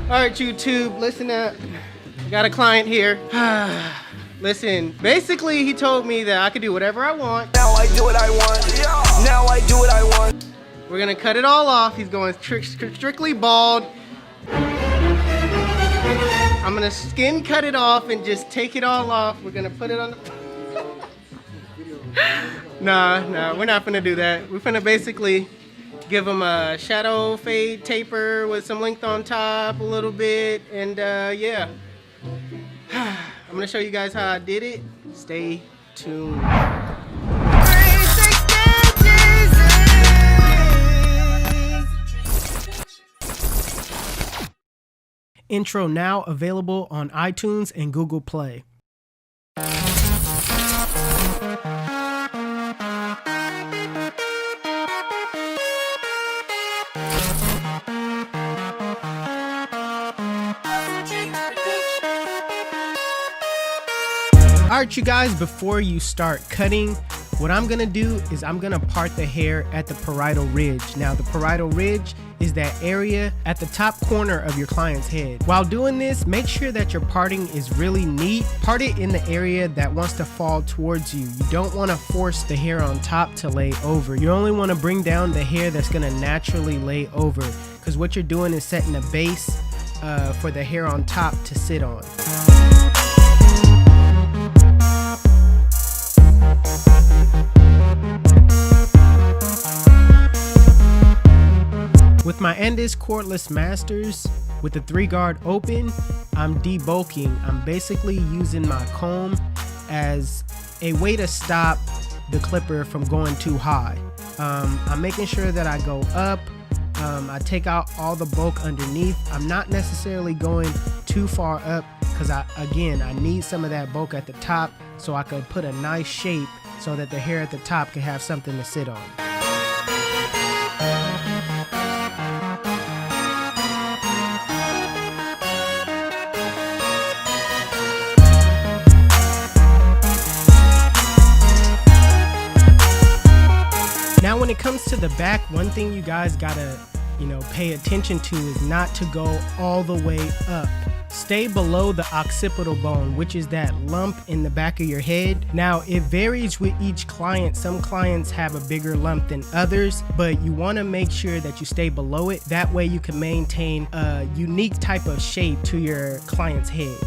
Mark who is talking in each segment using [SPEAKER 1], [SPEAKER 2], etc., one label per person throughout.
[SPEAKER 1] Alright, YouTube, listen up. I got a client here. Listen, basically he told me that I could do whatever I want.
[SPEAKER 2] Now I do what I want. Yeah. Now I do what I want.
[SPEAKER 1] We're gonna cut it all off. He's going strictly bald. I'm gonna skin cut it off and just take it all off. We're gonna put it on the... Nah, we're not gonna do that. We're gonna basically give him a shadow fade taper with some length on top a little bit, and yeah. I'm gonna show you guys how I did it. Stay tuned. Intro now available on iTunes and Google Play. Alright, you guys, before you start cutting, what I'm gonna do is I'm gonna part the hair at the parietal ridge. Now, the parietal ridge is that area at the top corner of your client's head. While doing this, make sure that your parting is really neat. Part it in the area that wants to fall towards you. You don't want to force the hair on top to lay over. You only want to bring down the hair that's gonna naturally lay over, because what you're doing is setting a base for the hair on top to sit on. With my Endless Cordless Masters, with the 3-guard open, I'm debulking. I'm basically using my comb as a way to stop the clipper from going too high. I'm making sure that I go up. I take out all the bulk underneath. I'm not necessarily going too far up because I need some of that bulk at the top so I could put a nice shape so that the hair at the top can have something to sit on. Now, when it comes to the back, one thing you guys gotta, pay attention to is not to go all the way up. Stay below the occipital bone, which is that lump in the back of your head. Now, it varies with each client. Some clients have a bigger lump than others, but you want to make sure that you stay below it. That way you can maintain a unique type of shape to your client's head.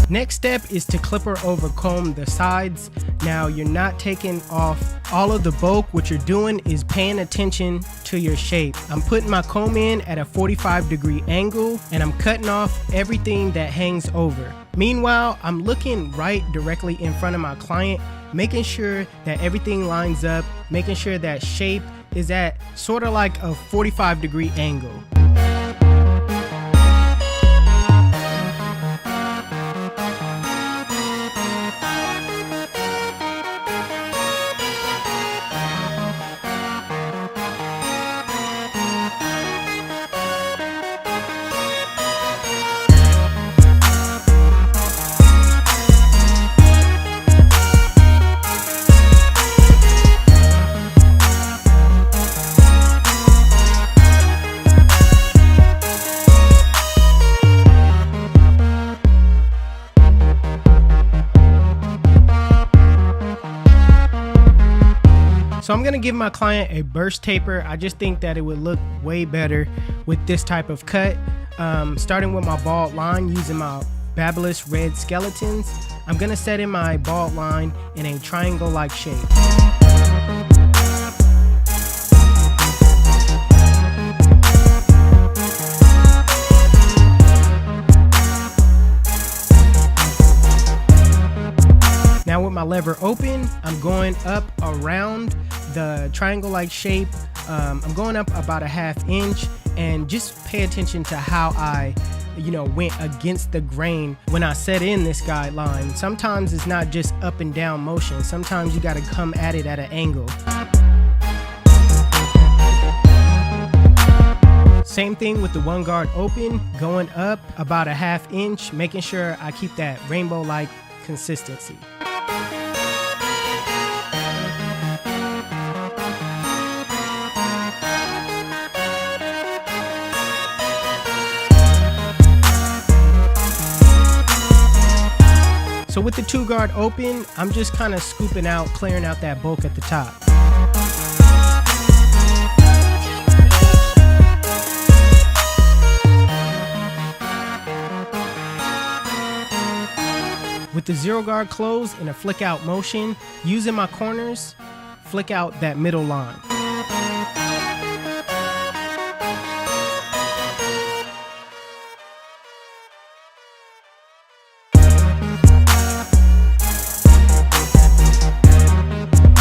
[SPEAKER 1] Next step is to clipper over comb the sides. Now, you're not taking off all of the bulk. What you're doing is paying attention to your shape. I'm putting my comb in at a 45-degree angle and I'm cutting off everything that hangs over. Meanwhile, I'm looking right directly in front of my client, making sure that everything lines up, making sure that shape is at sort of like a 45-degree angle. So I'm gonna give my client a burst taper. I just think that it would look way better with this type of cut. Starting with my bald line using my Babyliss red skeletons, I'm gonna set in my bald line in a triangle-like shape. Now with my lever open, I'm going up around the triangle-like shape. I'm going up about a ½ inch, and just pay attention to how I went against the grain when I set in this guideline. Sometimes it's not just up and down motion. Sometimes you got to come at it at an angle. Same thing with the one guard open, going up about a ½ inch, making sure I keep that rainbow-like consistency. So with the 2 guard open, I'm just kind of scooping out, clearing out that bulk at the top. With the 0 guard closed in a flick out motion, using my corners, flick out that middle line.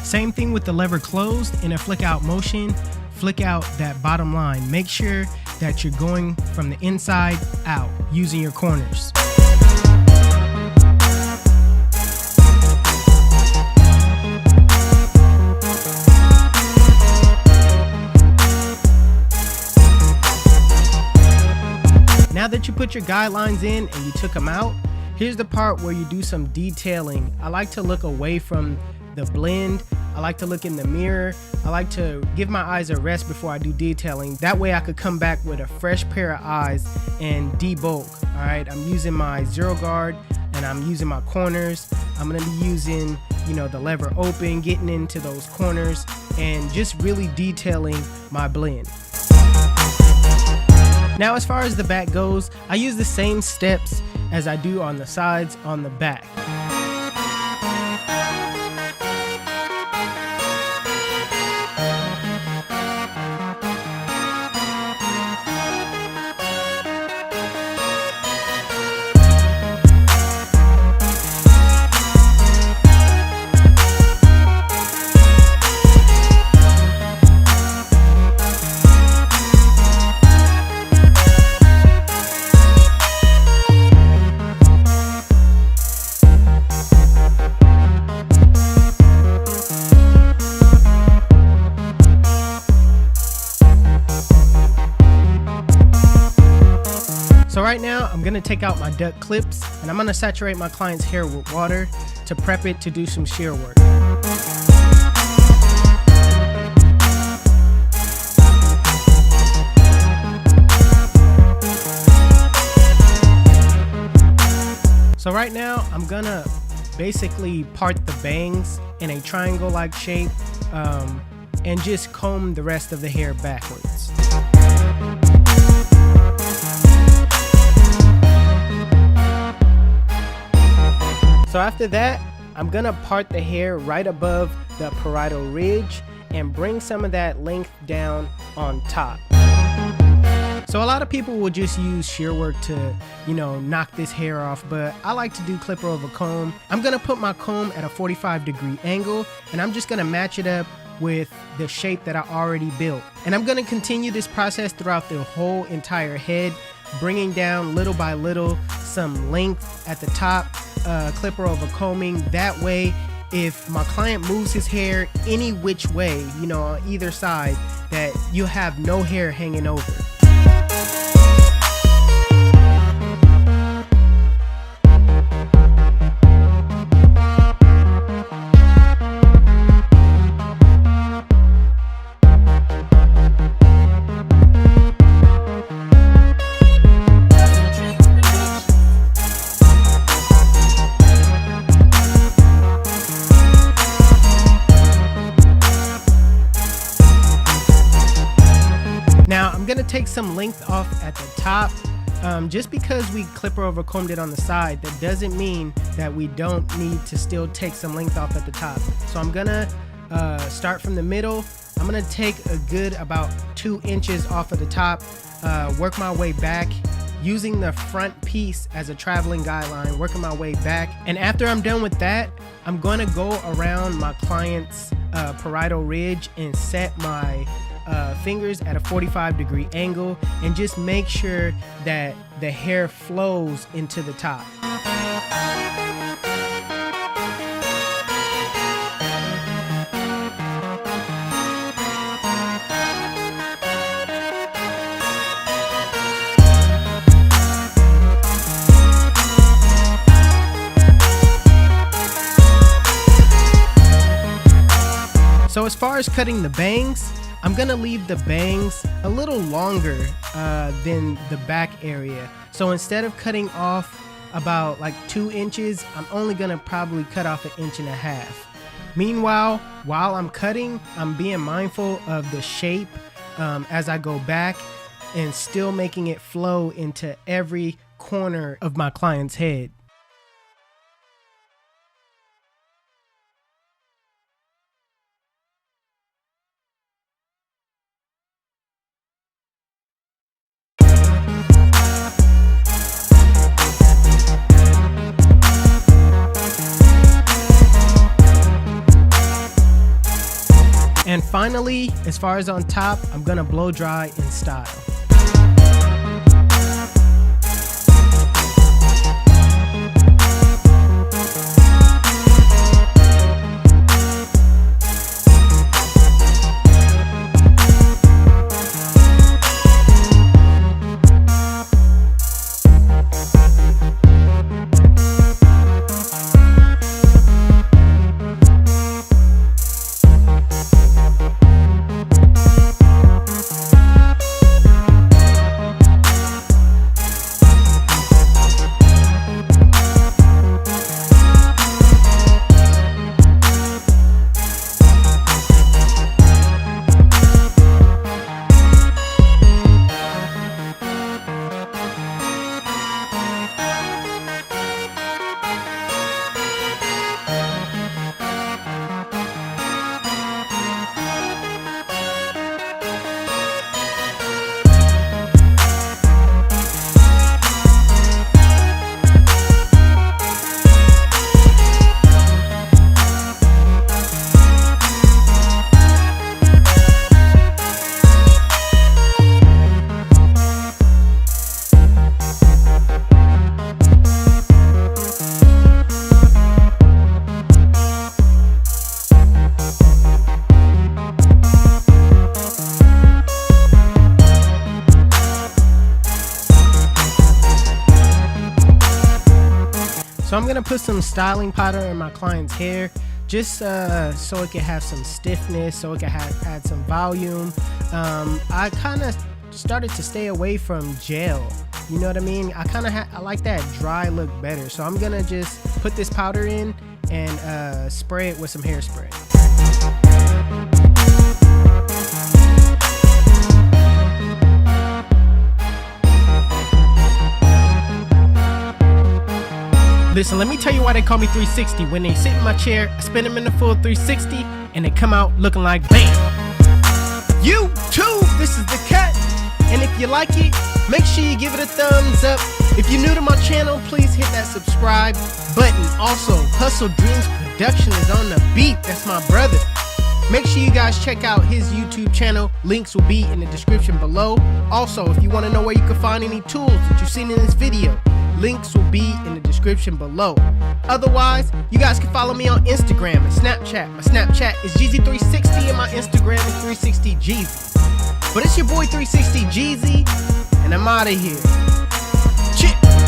[SPEAKER 1] Same thing with the lever closed in a flick out motion, flick out that bottom line. Make sure that you're going from the inside out using your corners. Now that you put your guidelines in and you took them out, here's the part where you do some detailing. I like to look away from the blend. I like to look in the mirror. I like to give my eyes a rest before I do detailing. That way I could come back with a fresh pair of eyes and debulk. All right, I'm using my 0 guard and I'm using my corners. I'm gonna be using, the lever open, getting into those corners and just really detailing my blend. Now, as far as the back goes, I use the same steps as I do on the sides on the back. So right now I'm gonna take out my duck clips and I'm gonna saturate my client's hair with water to prep it to do some shear work. So right now I'm gonna basically part the bangs in a triangle-like shape and just comb the rest of the hair backwards. So after that, I'm gonna part the hair right above the parietal ridge and bring some of that length down on top. So a lot of people will just use shear work to, knock this hair off, but I like to do clipper over comb. I'm gonna put my comb at a 45-degree angle and I'm just gonna match it up with the shape that I already built. And I'm gonna continue this process throughout the whole entire head, bringing down little by little some length at the top, clipper over combing. That way, if my client moves his hair any which way, on either side, that you have no hair hanging over. I'm gonna take some length off at the top. Just because we clipper over combed it on the side, that doesn't mean that we don't need to still take some length off at the top. So I'm gonna start from the middle. I'm gonna take a good about 2 inches off of the top, work my way back, using the front piece as a traveling guideline, working my way back. And after I'm done with that, I'm gonna go around my client's parietal ridge and set my fingers at a 45-degree angle and just make sure that the hair flows into the top. as far as cutting the bangs, I'm gonna leave the bangs a little longer than the back area. So instead of cutting off about like 2 inches, I'm only gonna probably cut off 1.5 inches. Meanwhile, while I'm cutting, I'm being mindful of the shape as I go back and still making it flow into every corner of my client's head. And finally, as far as on top, I'm gonna blow dry in style. So I'm gonna put some styling powder in my client's hair, just so it can have some stiffness, so it can add some volume. I kind of started to stay away from gel. You know what I mean? I like that dry look better. So I'm gonna just put this powder in and spray it with some hairspray. Listen, let me tell you why they call me 360. When they sit in my chair, I spin them in the full 360, and they come out looking like bam. YouTube, this is the cut. And if you like it, make sure you give it a thumbs up. If you're new to my channel, please hit that subscribe button. Also, Hustle Dreams Production is on the beat. That's my brother. Make sure you guys check out his YouTube channel. Links will be in the description below. Also, if you want to know where you can find any tools that you've seen in this video, links will be in the description below. Otherwise, you guys can follow me on Instagram and Snapchat. My Snapchat is Jeezy360 and my Instagram is 360Jeezy. But it's your boy 360Jeezy, and I'm out of here. Chip.